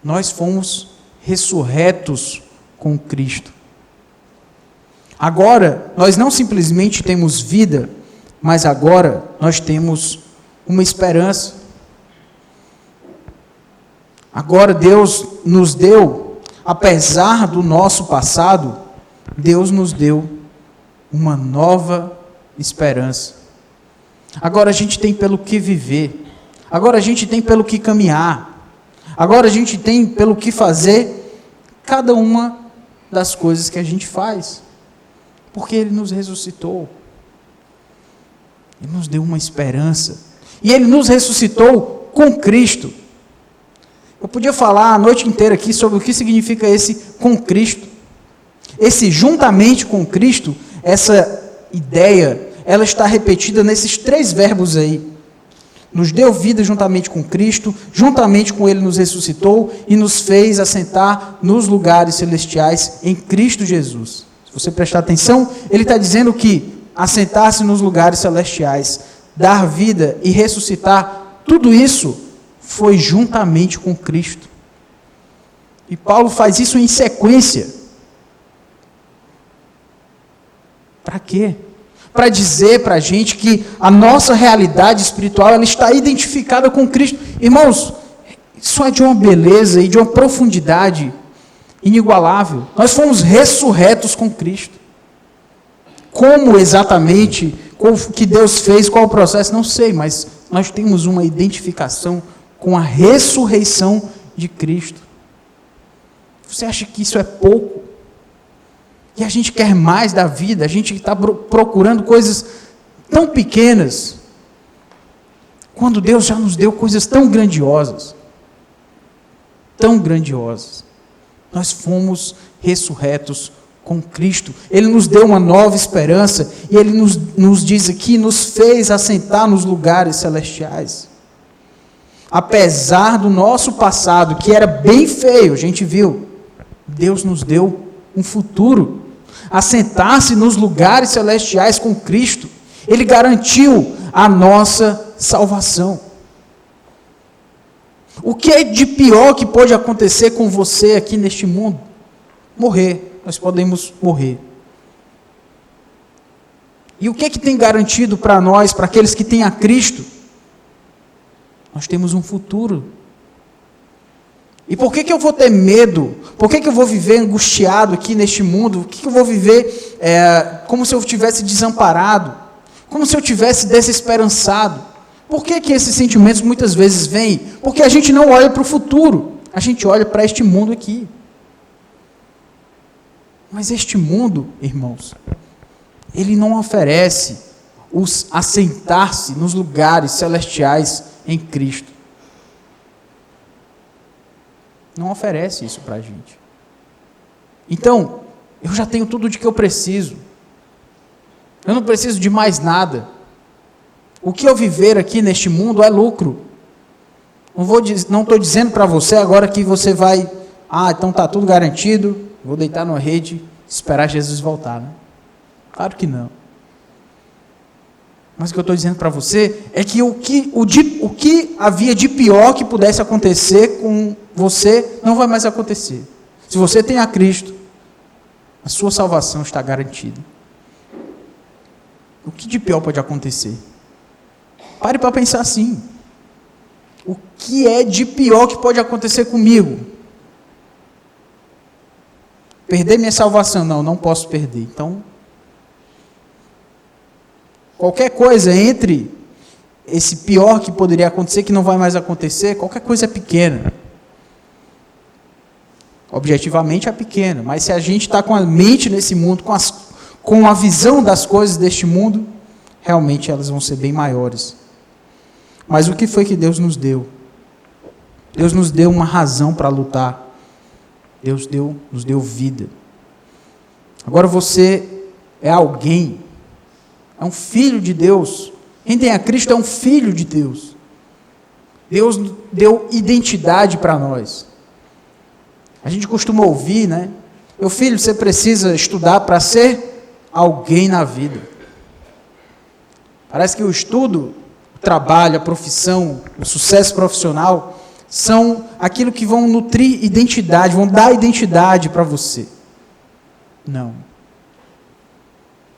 Nós fomos ressurretos com Cristo. Agora, nós não simplesmente temos vida, mas agora nós temos uma esperança. Agora Deus nos deu, apesar do nosso passado, Deus nos deu uma nova esperança. Agora a gente tem pelo que viver. Agora a gente tem pelo que caminhar. Agora a gente tem pelo que fazer cada uma das coisas que a gente faz. Porque Ele nos ressuscitou. Ele nos deu uma esperança. E Ele nos ressuscitou com Cristo. Eu podia falar a noite inteira aqui sobre o que significa esse com Cristo. Esse juntamente com Cristo, essa ideia, ela está repetida nesses 3 verbos aí. Nos deu vida juntamente com Cristo, juntamente com Ele nos ressuscitou e nos fez assentar nos lugares celestiais em Cristo Jesus. Se você prestar atenção, ele está dizendo que assentar-se nos lugares celestiais, dar vida e ressuscitar, tudo isso foi juntamente com Cristo. E Paulo faz isso em sequência. Para quê? Para dizer para a gente que a nossa realidade espiritual ela está identificada com Cristo. Irmãos, isso é de uma beleza e de uma profundidade inigualável. Nós fomos ressurretos com Cristo. Como exatamente, o que Deus fez, qual o processo, não sei, mas nós temos uma identificação com a ressurreição de Cristo. Você acha que isso é pouco? E a gente quer mais da vida, a gente está procurando coisas tão pequenas, quando Deus já nos deu coisas tão grandiosas. Tão grandiosas. Nós fomos ressurretos com Cristo. Ele nos deu uma nova esperança, e Ele nos diz aqui, nos fez assentar nos lugares celestiais. Apesar do nosso passado, que era bem feio, a gente viu, Deus nos deu um futuro. Assentar-se nos lugares celestiais com Cristo. Ele garantiu a nossa salvação. O que é de pior que pode acontecer com você aqui neste mundo? Morrer. Nós podemos morrer. E o que é que tem garantido para nós, para aqueles que têm a Cristo? Nós temos um futuro. E por que eu vou ter medo? Por que eu vou viver angustiado aqui neste mundo? Por que eu vou viver como se eu estivesse desamparado? Como se eu estivesse desesperançado? Por que esses sentimentos muitas vezes vêm? Porque a gente não olha para o futuro. A gente olha para este mundo aqui. Mas este mundo, irmãos, ele não oferece os assentar-se nos lugares celestiais em Cristo. Não oferece isso para a gente. Então, eu já tenho tudo de que eu preciso. Eu não preciso de mais nada. O que eu viver aqui neste mundo é lucro. Não estou dizendo para você agora que você vai, então está tudo garantido, vou deitar numa rede, esperar Jesus voltar, né? Claro que não. Mas o que eu estou dizendo para você é que o que havia de pior que pudesse acontecer com você, não vai mais acontecer. Se você tem a Cristo, a sua salvação está garantida. O que de pior pode acontecer? Pare para pensar assim. O que é de pior que pode acontecer comigo? Perder minha salvação? Não posso perder. Então, qualquer coisa entre esse pior que poderia acontecer, que não vai mais acontecer, qualquer coisa é pequena. Objetivamente é pequena, mas se a gente está com a mente nesse mundo, com a visão das coisas deste mundo, realmente elas vão ser bem maiores. Mas o que foi que Deus nos deu? Deus nos deu uma razão para lutar. Deus nos deu vida. Agora você é alguém, é um filho de Deus. Quem tem a Cristo é um filho de Deus. Deus deu identidade para nós. A gente costuma ouvir, né? Meu filho, você precisa estudar para ser alguém na vida. Parece que o estudo, o trabalho, a profissão, o sucesso profissional são aquilo que vão nutrir identidade, vão dar identidade para você. Não.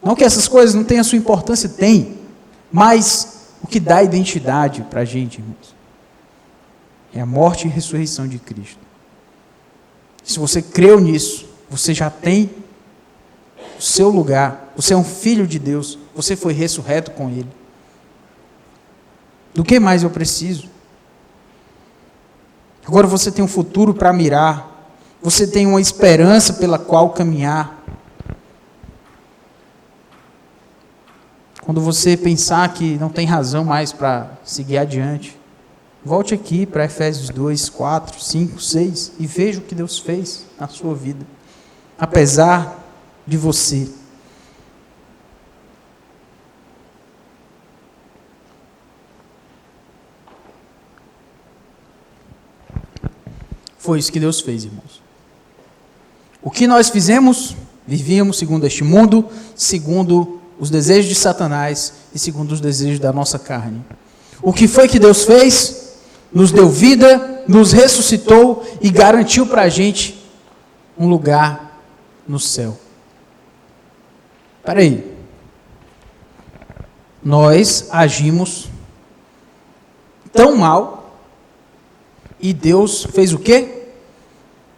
Não que essas coisas não tenham a sua importância, tem. Mas o que dá identidade para a gente, irmãos, é a morte e ressurreição de Cristo. Se você creu nisso, você já tem o seu lugar. Você é um filho de Deus. Você foi ressurreto com Ele. Do que mais eu preciso? Agora você tem um futuro para mirar. Você tem uma esperança pela qual caminhar. Quando você pensar que não tem razão mais para seguir adiante, volte aqui para Efésios 2, 4, 5, 6 e veja o que Deus fez na sua vida, apesar de você. Foi isso que Deus fez, irmãos. O que nós fizemos? Vivíamos segundo este mundo, segundo os desejos de Satanás e segundo os desejos da nossa carne. O que foi que Deus fez? Nos deu vida, nos ressuscitou e garantiu para a gente um lugar no céu. Espera aí. Nós agimos tão mal e Deus fez o quê?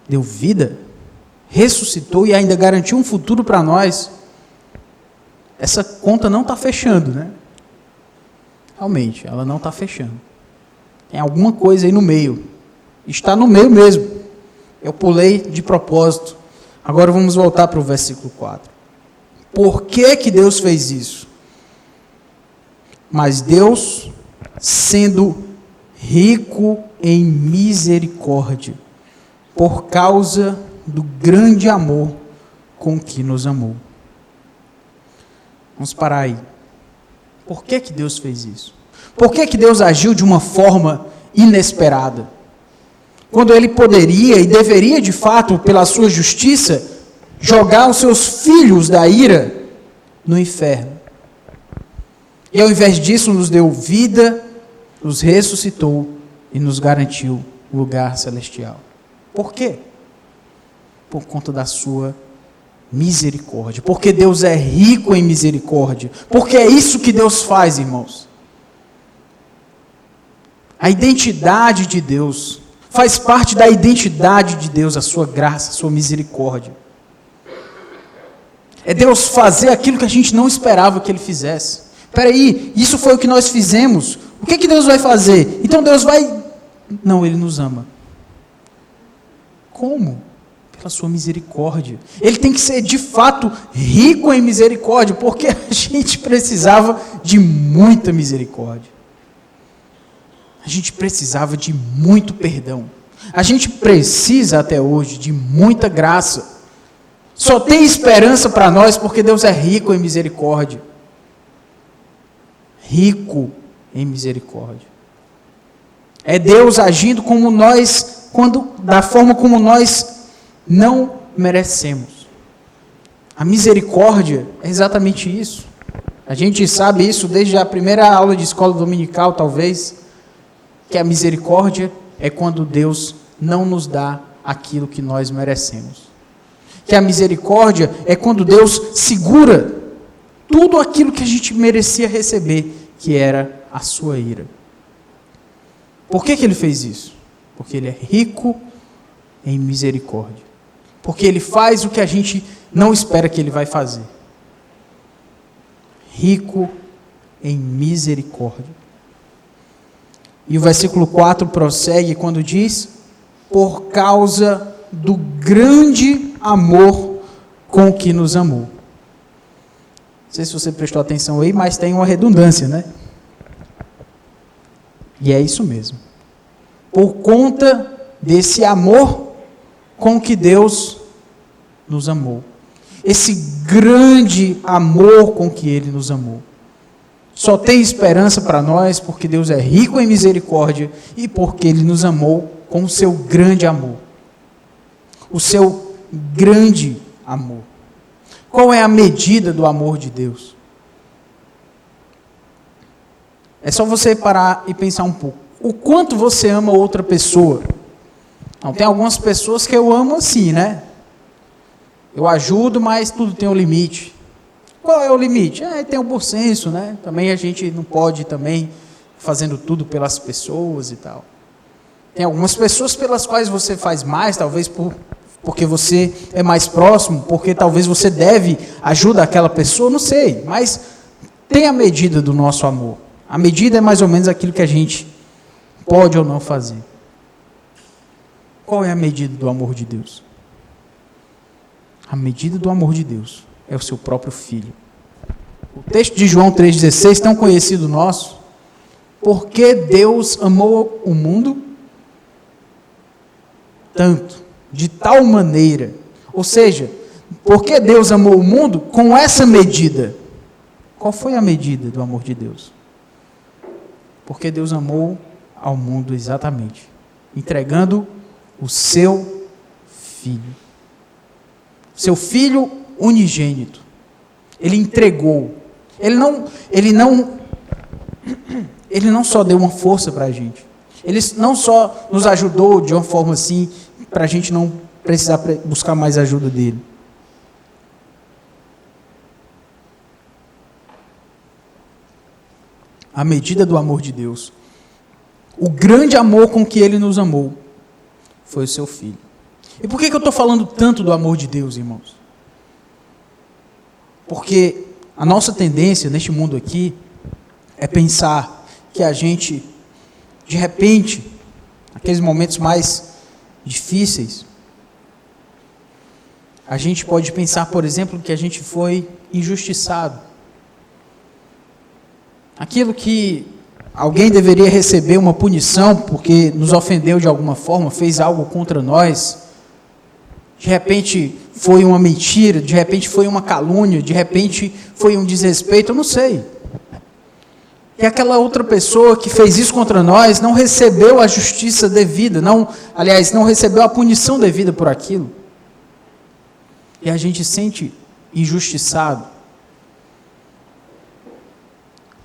Deu vida, ressuscitou e ainda garantiu um futuro para nós. Essa conta não está fechando, né? Realmente, ela não está fechando. Tem alguma coisa aí no meio. Está no meio mesmo. Eu pulei de propósito. Agora vamos voltar para o versículo 4. Por que que Deus fez isso? Mas Deus, sendo rico em misericórdia, por causa do grande amor com que nos amou. Vamos parar aí. Por que que Deus fez isso? Por que que Deus agiu de uma forma inesperada? Quando Ele poderia e deveria, de fato, pela sua justiça, jogar os seus filhos da ira no inferno. E ao invés disso, nos deu vida, nos ressuscitou e nos garantiu o lugar celestial. Por quê? Por conta da sua misericórdia. Porque Deus é rico em misericórdia. Porque é isso que Deus faz, irmãos. A identidade de Deus faz parte da identidade de Deus, a sua graça, a sua misericórdia. É Deus fazer aquilo que a gente não esperava que Ele fizesse. Espera aí, isso foi o que nós fizemos. O que Deus vai fazer? Então Deus vai... Não, Ele nos ama. Como? Pela sua misericórdia. Ele tem que ser de fato rico em misericórdia, porque a gente precisava de muita misericórdia. A gente precisava de muito perdão. A gente precisa até hoje de muita graça. Só tem esperança para nós porque Deus é rico em misericórdia. rico em misericórdia. É Deus agindo como nós, da forma como nós não merecemos. A misericórdia é exatamente isso. A gente sabe isso desde a primeira aula de escola dominical, talvez, que a misericórdia é quando Deus não nos dá aquilo que nós merecemos. Que a misericórdia é quando Deus segura tudo aquilo que a gente merecia receber, que era a sua ira. Por que ele fez isso? Porque ele é rico em misericórdia. Porque ele faz o que a gente não espera que ele vai fazer. Rico em misericórdia. E o versículo 4 prossegue quando diz: por causa do grande amor com que nos amou. Não sei se você prestou atenção aí, mas tem uma redundância, né? E é isso mesmo. Por conta desse amor com que Deus nos amou. Esse grande amor com que Ele nos amou. Só tem esperança para nós porque Deus é rico em misericórdia e porque Ele nos amou com o seu grande amor. O seu grande amor. Qual é a medida do amor de Deus? É só você parar e pensar um pouco. O quanto você ama outra pessoa? Não, tem algumas pessoas que eu amo assim, né? Eu ajudo, mas tudo tem um limite. Qual é o limite? Tem o bom senso, né? Também a gente não pode também fazendo tudo pelas pessoas e tal. Tem algumas pessoas pelas quais você faz mais, talvez porque você é mais próximo, porque talvez você deve ajudar aquela pessoa, não sei. Mas tem a medida do nosso amor. A medida é mais ou menos aquilo que a gente pode ou não fazer. Qual é a medida do amor de Deus? A medida do amor de Deus é o seu próprio Filho. O texto de João 3,16, tão conhecido nosso, porque Deus amou o mundo tanto, de tal maneira, ou seja, porque Deus amou o mundo com essa medida. Qual foi a medida do amor de Deus? Porque Deus amou ao mundo exatamente, entregando o seu Filho. Seu Filho unigênito. Ele entregou. Ele não só deu uma força para a gente. Ele não só nos ajudou de uma forma assim, para a gente não precisar buscar mais ajuda dele. A medida do amor de Deus. O grande amor com que Ele nos amou foi o seu Filho. E por que eu estou falando tanto do amor de Deus, irmãos? Porque a nossa tendência neste mundo aqui é pensar que a gente, de repente, naqueles momentos mais difíceis, a gente pode pensar, por exemplo, que a gente foi injustiçado. Aquilo que alguém deveria receber uma punição porque nos ofendeu de alguma forma, fez algo contra nós, de repente foi uma mentira, de repente foi uma calúnia, de repente foi um desrespeito, eu não sei. E aquela outra pessoa que fez isso contra nós não recebeu a justiça devida, não recebeu a punição devida por aquilo. E a gente se sente injustiçado.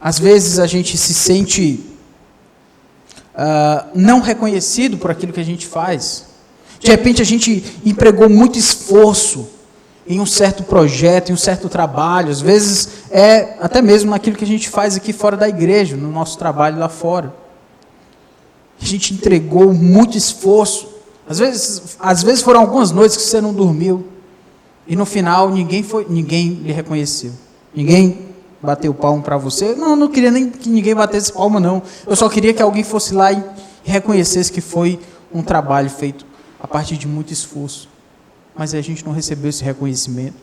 Às vezes a gente se sente não reconhecido por aquilo que a gente faz. De repente a gente empregou muito esforço em um certo projeto, em um certo trabalho. Às vezes até mesmo naquilo que a gente faz aqui fora da igreja, no nosso trabalho lá fora. A gente entregou muito esforço. Às vezes foram algumas noites que você não dormiu. E no final ninguém lhe reconheceu. Ninguém bateu palmo para você. Não queria nem que ninguém batesse palma, não. Eu só queria que alguém fosse lá e reconhecesse que foi um trabalho feito a partir de muito esforço. Mas a gente não recebeu esse reconhecimento.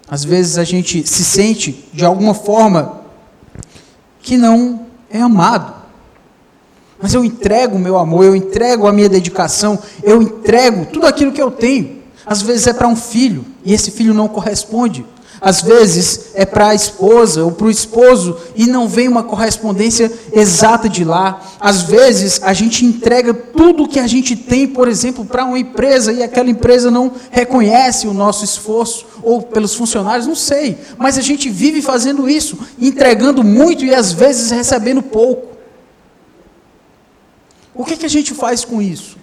Às vezes a gente se sente, de alguma forma, que não é amado. Mas eu entrego o meu amor, eu entrego a minha dedicação, eu entrego tudo aquilo que eu tenho. Às vezes é para um filho, e esse filho não corresponde. Às vezes é para a esposa ou para o esposo e não vem uma correspondência exata de lá. Às vezes a gente entrega tudo o que a gente tem, por exemplo, para uma empresa e aquela empresa não reconhece o nosso esforço, ou pelos funcionários, não sei. Mas a gente vive fazendo isso, entregando muito e às vezes recebendo pouco. O que a gente faz com isso?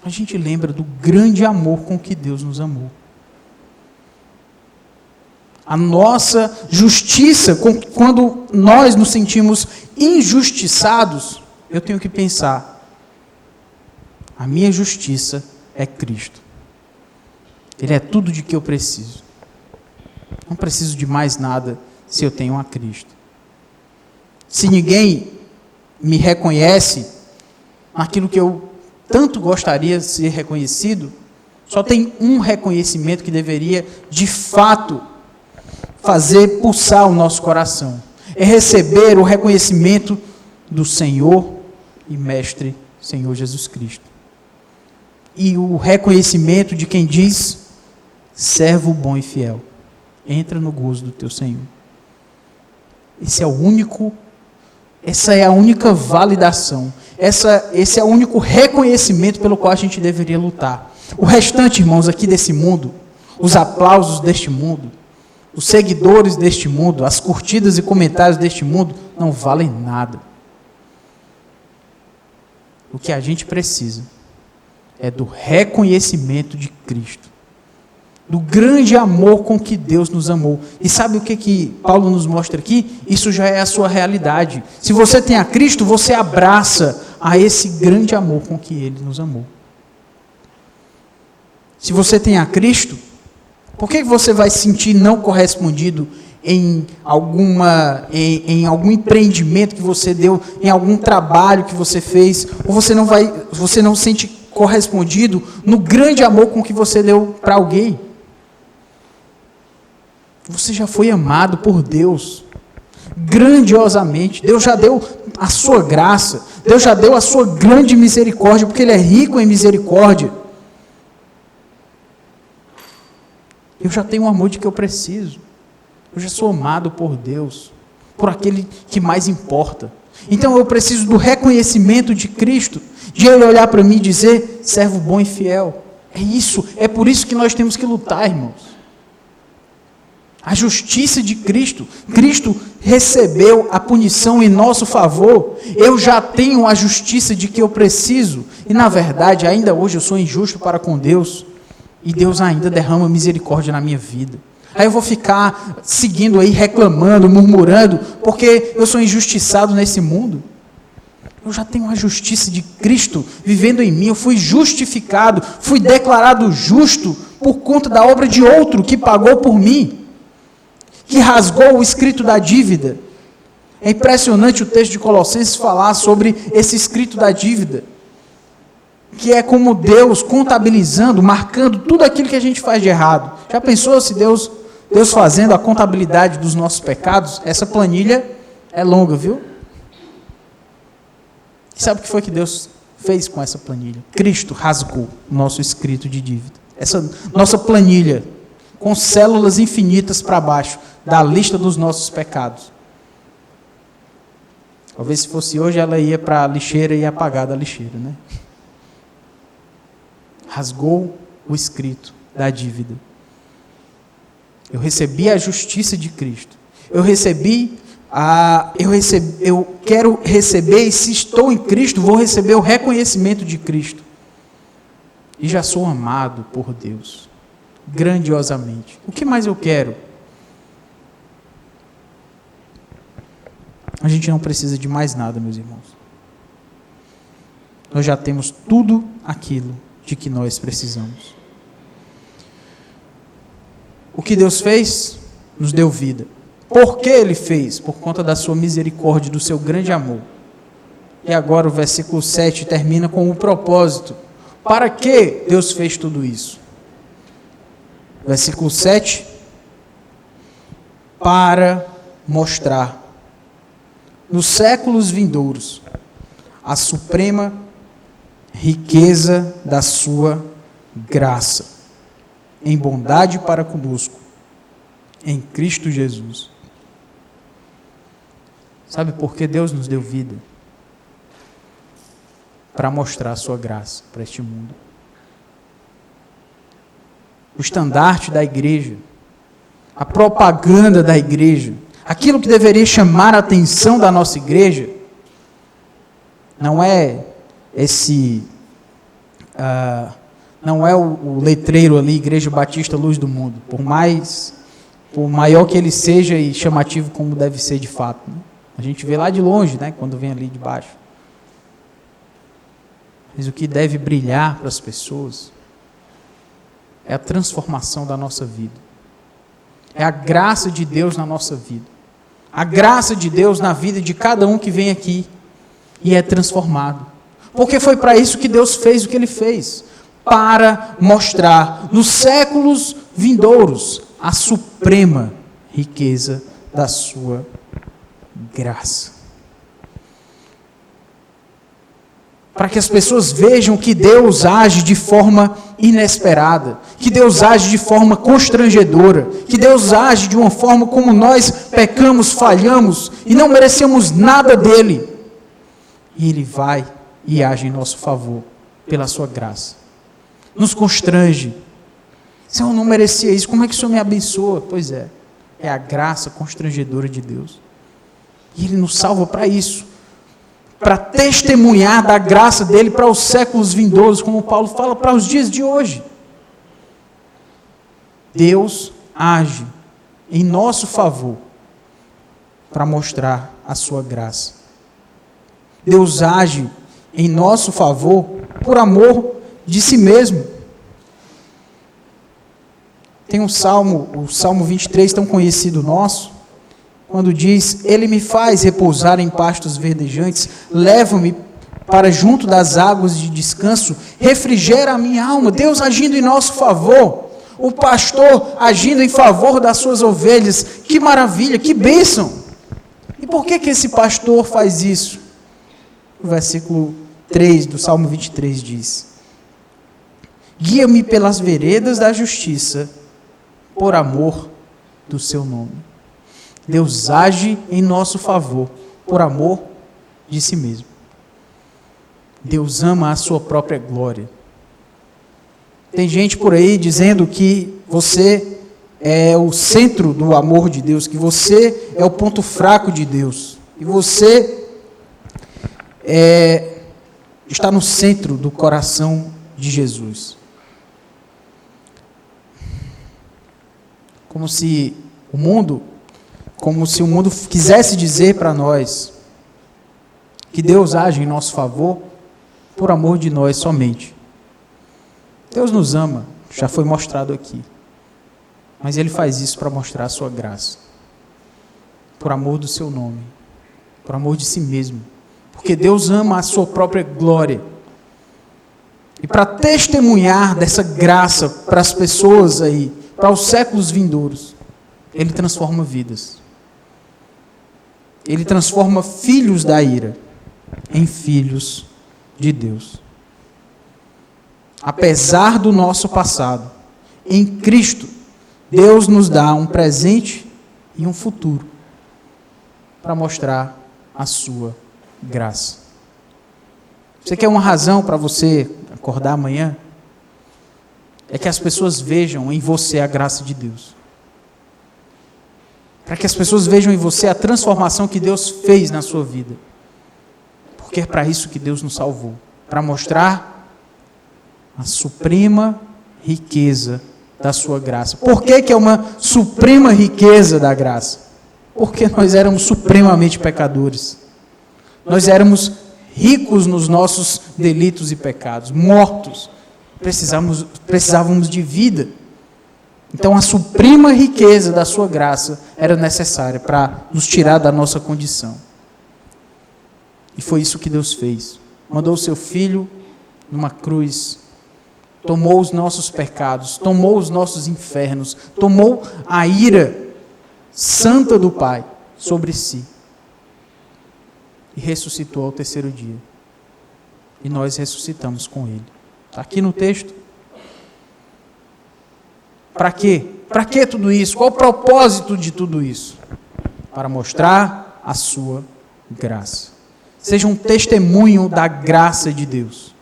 A gente lembra do grande amor com que Deus nos amou. A nossa justiça, quando nós nos sentimos injustiçados, eu tenho que pensar, a minha justiça é Cristo. Ele é tudo de que eu preciso. Não preciso de mais nada se eu tenho a Cristo. Se ninguém me reconhece naquilo que eu tanto gostaria de ser reconhecido, só tem um reconhecimento que deveria, de fato, fazer pulsar o nosso coração. É receber o reconhecimento do Senhor e Mestre, Senhor Jesus Cristo. E o reconhecimento de quem diz, servo bom e fiel, entra no gozo do teu Senhor. Essa é a única validação. Esse é o único reconhecimento pelo qual a gente deveria lutar. O restante, irmãos, aqui desse mundo, os aplausos deste mundo, os seguidores deste mundo, as curtidas e comentários deste mundo, não valem nada. O que a gente precisa é do reconhecimento de Cristo, do grande amor com que Deus nos amou. E sabe o que Paulo nos mostra aqui? Isso já é a sua realidade. Se você tem a Cristo, você abraça a esse grande amor com que Ele nos amou. Se você tem a Cristo, por que você vai se sentir não correspondido em algum empreendimento que você deu, em algum trabalho que você fez, ou você não se sente correspondido no grande amor com que você deu para alguém? Você já foi amado por Deus, grandiosamente. Deus já deu a sua graça, Deus já deu a sua grande misericórdia, porque Ele é rico em misericórdia. Eu já tenho o amor de que eu preciso. Eu já sou amado por Deus, por aquele que mais importa. Então eu preciso do reconhecimento de Cristo, de Ele olhar para mim e dizer, servo bom e fiel. É isso, é por isso que nós temos que lutar, irmãos. A justiça de Cristo. Cristo recebeu a punição em nosso favor. Eu já tenho a justiça de que eu preciso. E na verdade, ainda hoje eu sou injusto para com Deus. E Deus ainda derrama misericórdia na minha vida. Aí eu vou ficar seguindo aí, reclamando, murmurando, porque eu sou injustiçado nesse mundo. Eu já tenho a justiça de Cristo vivendo em mim. Eu fui justificado, fui declarado justo por conta da obra de outro que pagou por mim, que rasgou o escrito da dívida. É impressionante o texto de Colossenses falar sobre esse escrito da dívida, que é como Deus contabilizando, marcando tudo aquilo que a gente faz de errado. Já pensou se Deus fazendo a contabilidade dos nossos pecados? Essa planilha é longa, viu? E sabe o que foi que Deus fez com essa planilha? Cristo rasgou o nosso escrito de dívida. Essa nossa planilha, com células infinitas para baixo, da lista dos nossos pecados. Talvez se fosse hoje, ela ia para a lixeira e ia apagar da lixeira, né? Rasgou o escrito da dívida. Eu recebi a justiça de Cristo. Eu quero receber, e se estou em Cristo, vou receber o reconhecimento de Cristo. E já sou amado por Deus, grandiosamente. O que mais eu quero? A gente não precisa de mais nada, meus irmãos. Nós já temos tudo aquilo de que nós precisamos. O que Deus fez? Nos deu vida. Por que Ele fez? Por conta da sua misericórdia, do seu grande amor. E agora o versículo 7 termina com o propósito. Para que Deus fez tudo isso? Versículo 7. Para mostrar nos séculos vindouros a suprema riqueza da sua graça, em bondade para conosco, em Cristo Jesus. Sabe por que Deus nos deu vida? Para mostrar a sua graça para este mundo. O estandarte da igreja, a propaganda da igreja, aquilo que deveria chamar a atenção da nossa igreja, não é não é o letreiro ali, Igreja Batista Luz do Mundo, por maior que ele seja e chamativo como deve ser de fato, né? A gente vê lá de longe, né, quando vem ali de baixo. Mas o que deve brilhar para as pessoas é a transformação da nossa vida. É a graça de Deus na nossa vida. A graça de Deus na vida de cada um que vem aqui e é transformado. Porque foi para isso que Deus fez o que Ele fez. Para mostrar nos séculos vindouros a suprema riqueza da sua graça. Para que as pessoas vejam que Deus age de forma inesperada, que Deus age de forma constrangedora, que Deus age de uma forma como nós pecamos, falhamos e não merecemos nada dele. E Ele vai e age em nosso favor, pela sua graça. Nos constrange. Senhor, eu não merecia isso, como é que o Senhor me abençoa? Pois é a graça constrangedora de Deus. E Ele nos salva para isso. Para testemunhar da graça dele para os séculos vindouros, como Paulo fala, para os dias de hoje. Deus age em nosso favor para mostrar a sua graça. Deus age em nosso favor por amor de si mesmo. Tem um salmo, o Salmo 23, tão conhecido nosso, quando diz: Ele me faz repousar em pastos verdejantes, leva-me para junto das águas de descanso, refrigera a minha alma. Deus agindo em nosso favor, o pastor agindo em favor das suas ovelhas. Que maravilha, que bênção! E por que esse pastor faz isso? O versículo 3 do Salmo 23 diz: Guia-me pelas veredas da justiça, por amor do seu nome. Deus age em nosso favor, por amor de si mesmo. Deus ama a sua própria glória. Tem gente por aí dizendo que você é o centro do amor de Deus, que você é o ponto fraco de Deus, e você está no centro do coração de Jesus. Como se o mundo quisesse dizer para nós que Deus age em nosso favor por amor de nós somente. Deus nos ama, já foi mostrado aqui. Mas Ele faz isso para mostrar a sua graça. Por amor do seu nome. Por amor de si mesmo. Porque Deus ama a sua própria glória. E para testemunhar dessa graça para as pessoas aí, para os séculos vindouros, Ele transforma vidas. Ele transforma filhos da ira em filhos de Deus. Apesar do nosso passado, em Cristo, Deus nos dá um presente e um futuro para mostrar a sua graça. Você quer uma razão para você acordar amanhã? É que as pessoas vejam em você a graça de Deus. Para que as pessoas vejam em você a transformação que Deus fez na sua vida. Porque é para isso que Deus nos salvou. Para mostrar a suprema riqueza da sua graça. Por que é uma suprema riqueza da graça? Porque nós éramos supremamente pecadores. Nós éramos ricos nos nossos delitos e pecados, mortos. Precisávamos de vida. Então a suprema riqueza da sua graça era necessária para nos tirar da nossa condição. E foi isso que Deus fez. Mandou o seu Filho numa cruz, tomou os nossos pecados, tomou os nossos infernos, tomou a ira santa do Pai sobre si e ressuscitou ao terceiro dia. E nós ressuscitamos com Ele. Está aqui no texto. Para quê? Para que tudo isso? Qual o propósito de tudo isso? Para mostrar a sua graça. Seja um testemunho da graça de Deus.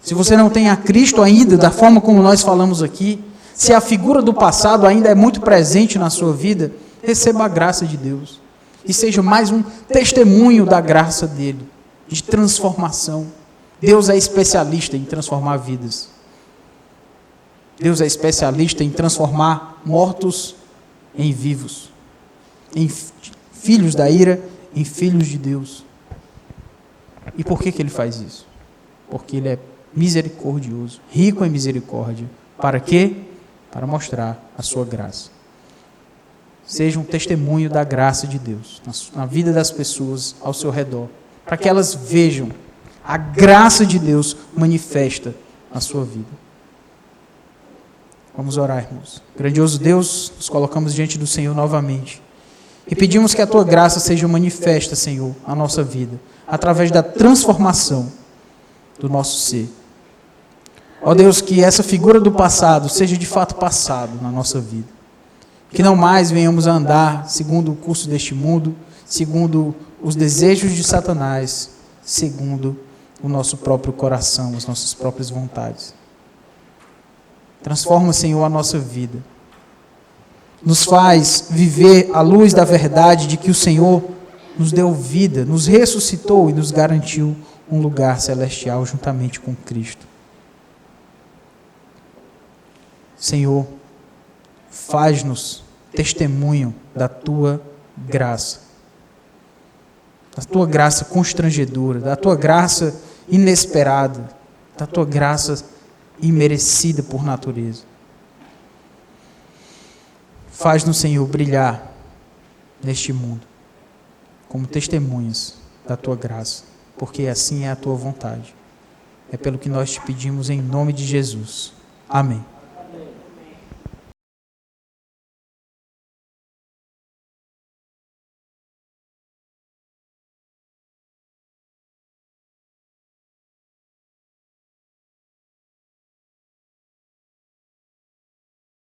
Se você não tem a Cristo ainda, da forma como nós falamos aqui, se a figura do passado ainda é muito presente na sua vida, receba a graça de Deus. E seja mais um testemunho da graça dele, de transformação. Deus é especialista em transformar vidas. Deus é especialista em transformar mortos em vivos, em filhos da ira, em filhos de Deus. E por que ele faz isso? Porque ele é misericordioso, rico em misericórdia. Para quê? Para mostrar a sua graça. Seja um testemunho da graça de Deus na vida das pessoas ao seu redor, para que elas vejam a graça de Deus manifesta na sua vida. Vamos orar, irmãos. Grandioso Deus, nos colocamos diante do Senhor novamente e pedimos que a tua graça seja manifesta, Senhor, na nossa vida, através da transformação do nosso ser. Ó Deus, que essa figura do passado seja de fato passado na nossa vida. Que não mais venhamos a andar segundo o curso deste mundo, segundo os desejos de Satanás, segundo o nosso próprio coração, as nossas próprias vontades. Transforma, Senhor, a nossa vida. Nos faz viver à luz da verdade de que o Senhor nos deu vida, nos ressuscitou e nos garantiu um lugar celestial juntamente com Cristo. Senhor, faz-nos testemunho da tua graça. Da tua graça constrangedora, da tua graça inesperada, da tua graça imerecida por natureza. Faz-nos, Senhor, brilhar neste mundo como testemunhas da tua graça, porque assim é a tua vontade. É pelo que nós te pedimos em nome de Jesus. Amém.